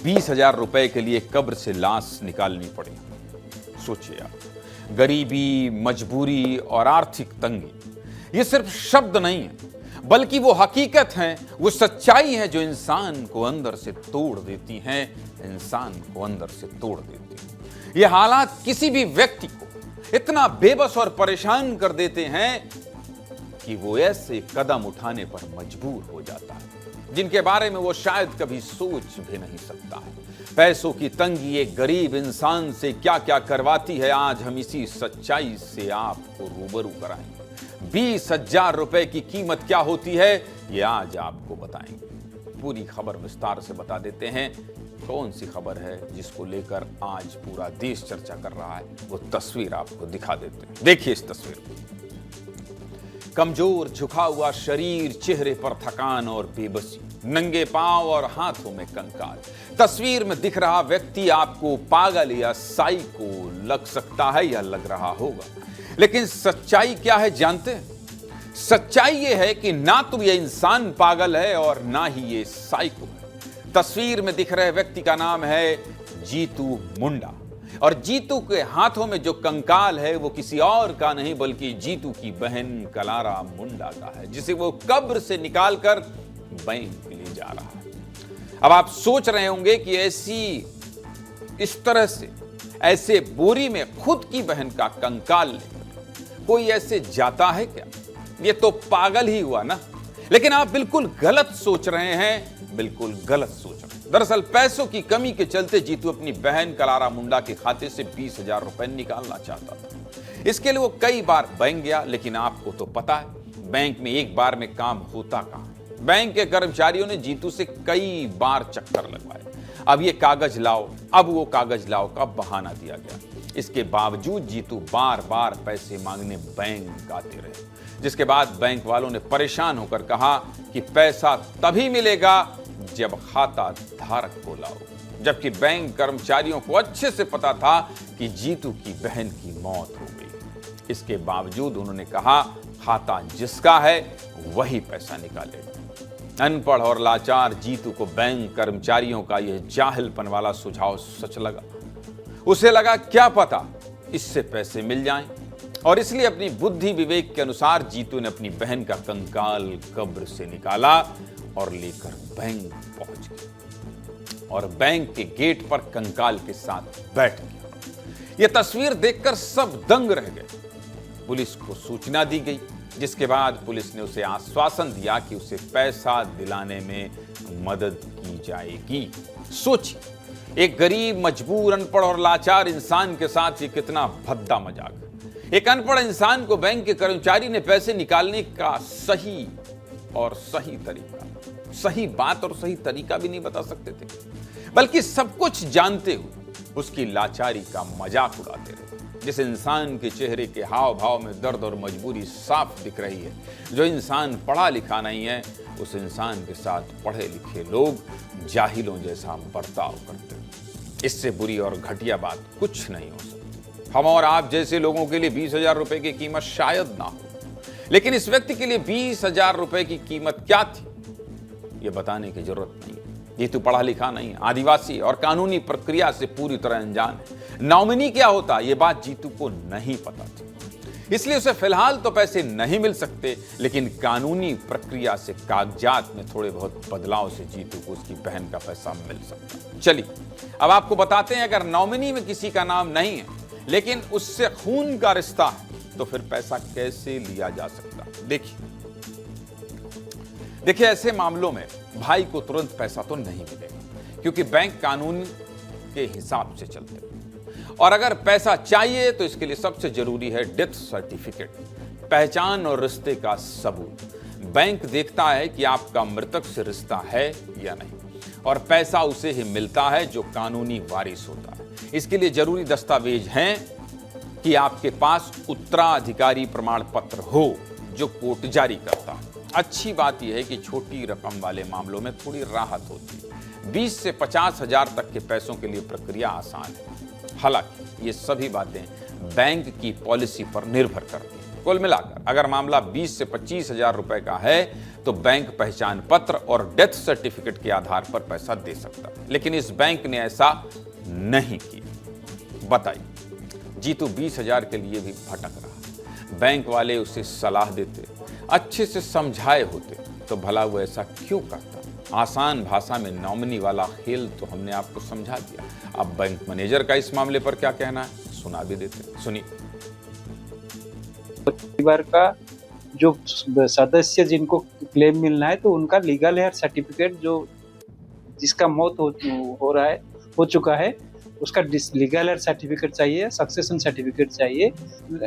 20,000 रुपए के लिए कब्र से लाश निकालनी पड़ी। सोचिए आप, गरीबी, मजबूरी और आर्थिक तंगी ये सिर्फ शब्द नहीं है, बल्कि वो हकीकत हैं, वो सच्चाई है जो इंसान को अंदर से तोड़ देती हैं, इंसान को अंदर से तोड़ देती हैं। ये हालात किसी भी व्यक्ति को इतना बेबस और परेशान कर देते हैं कि वो ऐसे कदम उठाने पर मजबूर हो जाता है जिनके बारे में वो शायद कभी सोच भी नहीं सकता है। पैसों की तंगी एक गरीब इंसान से क्या क्या करवाती है, आज हम इसी सच्चाई से आपको रूबरू कराएंगे। 20,000 रुपए की कीमत क्या होती है, ये आज आपको बताएंगे। पूरी खबर विस्तार से बता देते हैं। कौन सी खबर है जिसको लेकर आज पूरा देश चर्चा कर रहा है, वो तस्वीर आपको दिखा देते हैं। देखिए इस तस्वीर को। कमजोर झुका हुआ शरीर, चेहरे पर थकान और बेबसी, नंगे पांव और हाथों में कंकाल। तस्वीर में दिख रहा व्यक्ति आपको पागल या साइको लग सकता है या लग रहा होगा, लेकिन सच्चाई क्या है जानते हैं? सच्चाई ये है कि ना तो ये इंसान पागल है और ना ही ये साइको है। तस्वीर में दिख रहे व्यक्ति का नाम है जीतू मुंडा, और जीतू के हाथों में जो कंकाल है वो किसी और का नहीं बल्कि जीतू की बहन कलारा मुंडा का है, जिसे वो कब्र से निकालकर बैंक ले जा रहा है। अब आप सोच रहे होंगे कि इस तरह से ऐसे बोरी में खुद की बहन का कंकाल लेकर कोई ऐसे जाता है क्या? ये तो पागल ही हुआ ना। लेकिन आप बिल्कुल गलत सोच रहे हैं, बिल्कुल गलत सोच रहे हैं। दरअसल पैसों की कमी के चलते जीतू अपनी बहन कलारा मुंडा के खाते से 20,000 रुपए निकालना चाहता था। इसके लिए वो कई बार बैंक गया, लेकिन आपको तो पता है बैंक में एक बार में काम होता कहां। बैंक के कर्मचारियों ने जीतू से कई बार चक्कर लगवाए। अब ये कागज लाओ, अब वो कागज लाओ का बहाना दिया गया। इसके बावजूद जीतू बार बार पैसे मांगने बैंक आते रहे, जिसके बाद बैंक वालों ने परेशान होकर कहा कि पैसा तभी मिलेगा जब खाता धारक को लाओ। जबकि बैंक कर्मचारियों को अच्छे से पता था कि जीतू की बहन की मौत हो गई। इसके बावजूद उन्होंने कहा खाता जिसका है वही पैसा निकालेगा। अनपढ़ और लाचार जीतू को बैंक कर्मचारियों का यह जाहिलपन वाला सुझाव सच लगा। उसे लगा क्या पता इससे पैसे मिल जाएं, और इसलिए अपनी बुद्धि विवेक के अनुसार जीतू ने अपनी बहन का कंकाल कब्र से निकाला और लेकर बैंक पहुंच गया और बैंक के गेट पर कंकाल के साथ बैठ गया। यह तस्वीर देखकर सब दंग रह गए। पुलिस को सूचना दी गई, जिसके बाद पुलिस ने उसे आश्वासन दिया कि उसे पैसा दिलाने में मदद की जाएगी। सोचिए, एक गरीब, मजबूर, अनपढ़ और लाचार इंसान के साथ ये कितना भद्दा मजाक। एक अनपढ़ इंसान को बैंक के कर्मचारी ने पैसे निकालने का सही तरीका, सही बात और सही तरीका भी नहीं बता सकते थे, बल्कि सब कुछ जानते हुए उसकी लाचारी का मजाक उड़ाते रहे। जिस इंसान के चेहरे के हाव भाव में दर्द और मजबूरी साफ दिख रही है, जो इंसान पढ़ा लिखा नहीं है, उस इंसान के साथ पढ़े लिखे लोग जाहिलों जैसा बर्ताव करते हैं। इससे बुरी और घटिया बात कुछ नहीं हो सकती। हम और आप जैसे लोगों के लिए 20,000 रुपए की कीमत शायद ना हो, लेकिन इस व्यक्ति के लिए 20,000 रुपए की कीमत क्या थी, यह बताने की जरूरत नहीं। जीतू पढ़ा लिखा नहीं, आदिवासी और कानूनी प्रक्रिया से पूरी तरह अनजान है। नॉमिनी क्या होता, यह बात जीतू को नहीं पता थी, इसलिए उसे फिलहाल तो पैसे नहीं मिल सकते, लेकिन कानूनी प्रक्रिया से कागजात में थोड़े बहुत बदलाव से जीतू को उसकी बहन का पैसा मिल सकता। चलिए अब आपको बताते हैं, अगर नॉमिनी में किसी का नाम नहीं है लेकिन उससे खून का रिश्ता है, तो फिर पैसा कैसे लिया जा सकता। देखिए ऐसे मामलों में भाई को तुरंत पैसा तो नहीं मिलेगा, क्योंकि बैंक कानून के हिसाब से चलते हैं, और अगर पैसा चाहिए तो इसके लिए सबसे जरूरी है डेथ सर्टिफिकेट, पहचान और रिश्ते का सबूत। बैंक देखता है कि आपका मृतक से रिश्ता है या नहीं, और पैसा उसे ही मिलता है जो कानूनी वारिस होता है। इसके लिए जरूरी दस्तावेज हैं कि आपके पास उत्तराधिकारी प्रमाण पत्र हो जो कोर्ट जारी करता है। अच्छी बात यह है कि छोटी रकम वाले मामलों में थोड़ी राहत होती है। 20 से 50,000 तक के पैसों के लिए प्रक्रिया आसान है। हालांकि ये सभी बातें बैंक की पॉलिसी पर निर्भर करती हैं। कुल मिलाकर अगर मामला 20 से 25 हजार रुपए का है तो बैंक पहचान पत्र और डेथ सर्टिफिकेट के आधार पर पैसा दे सकता है, लेकिन इस बैंक ने ऐसा नहीं किया। बताइए, जीतू 20 हजार के लिए भी भटक रहा। बैंक वाले उसे सलाह देते, अच्छे से समझाए होते तो भला वो ऐसा क्यों करता। आसान भाषा में नॉमिनी वाला खेल तो हमने आपको समझा दिया। अब बैंक मैनेजर का इस मामले पर क्या कहना है सुना भी देते, सुनिए। परिवार का जो सदस्य जिनको क्लेम मिलना है तो उनका लीगल हेयर सर्टिफिकेट जो जिसका मौत हो रहा है हो चुका है उसका लीगल हेयर सर्टिफिकेट चाहिए, सक्सेशन सर्टिफिकेट चाहिए।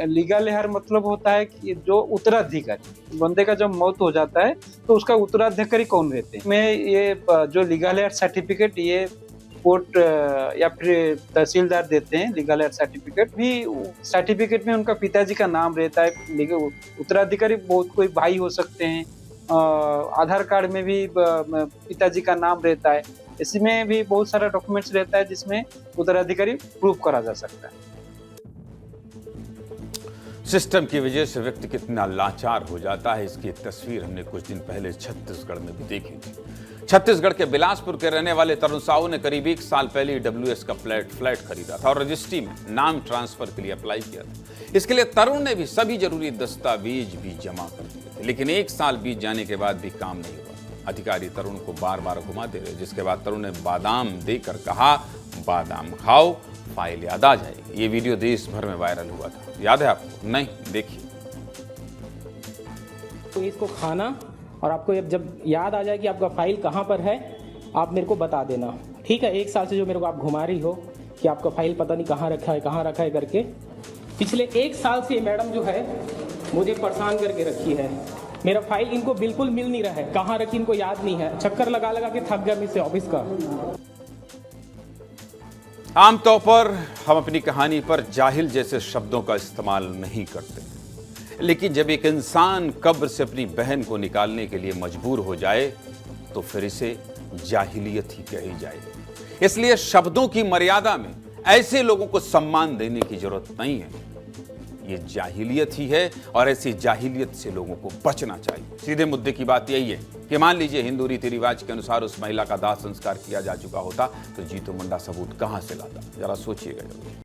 लीगल हेयर मतलब होता है कि जो उत्तराधिकारी, बंदे का जब मौत हो जाता है तो उसका उत्तराधिकारी कौन रहते हैं। मैं ये जो लीगल हेयर सर्टिफिकेट ये कोर्ट या फिर तहसीलदार देते हैं। लीगल हेयर सर्टिफिकेट भी सर्टिफिकेट में उनका पिताजी का नाम रहता है। उत्तराधिकारी बहुत कोई भाई हो सकते हैं। आधार कार्ड में भी पिताजी का नाम रहता है। इसमें भी बहुत सारा डॉक्यूमेंट्स रहता है जिसमें उत्तराधिकारी प्रूव करा जा सकता है। सिस्टम की वजह से व्यक्ति कितना लाचार हो जाता है, इसकी एक तस्वीर हमने कुछ दिन पहले छत्तीसगढ़ में भी देखी थी। छत्तीसगढ़ के बिलासपुर के रहने वाले तरुण साहू ने करीब 1 साल पहले WS का फ्लैट खरीदा था और रजिस्ट्री में नाम ट्रांसफर के लिए अप्लाई किया था। इसके लिए तरुण ने भी सभी जरूरी दस्तावेज भी जमा कर दिए थे, लेकिन 1 साल बीत जाने के बाद भी काम नहीं हुआ। अधिकारी तरुण को बार बार घुमाते रहे, जिसके बाद तरुण ने बादाम देकर कहा, बादाम खाओ, फाइल याद आ जाएगी। ये वीडियो देश भर में वायरल हुआ था, याद है आपको? नहीं, देखिए। तो इसको खाना और आपको जब याद आ जाए कि आपका फाइल कहाँ पर है, आप मेरे को बता देना, ठीक है। 1 साल से जो मेरे को आप घुमा रही हो कि आपका फाइल पता नहीं कहाँ रखा है करके, पिछले 1 साल से मैडम जो है मुझे परेशान करके रखी है। मेरा फाइल इनको बिल्कुल मिल नहीं रहा है, कहाँ रखी इनको याद नहीं है। चक्कर लगा के थक गया मुझसे ऑफिस का। आमतौर पर हम अपनी कहानी पर जाहिल जैसे शब्दों का इस्तेमाल नहीं करते, लेकिन जब एक इंसान कब्र से अपनी बहन को निकालने के लिए मजबूर हो जाए तो फिर इसे जाहिलियत ही कही जाएगी। इसलिए शब्दों की मर्यादा में ऐसे लोगों को सम्मान देने की जरूरत नहीं है। ये जाहिलियत ही है और ऐसी जाहिलियत से लोगों को बचना चाहिए। सीधे मुद्दे की बात यही है कि मान लीजिए हिंदू रीति रिवाज के अनुसार उस महिला का दाह संस्कार किया जा चुका होता तो जीतू मुंडा सबूत कहां से लाता? जरा सोचिएगा जरूर।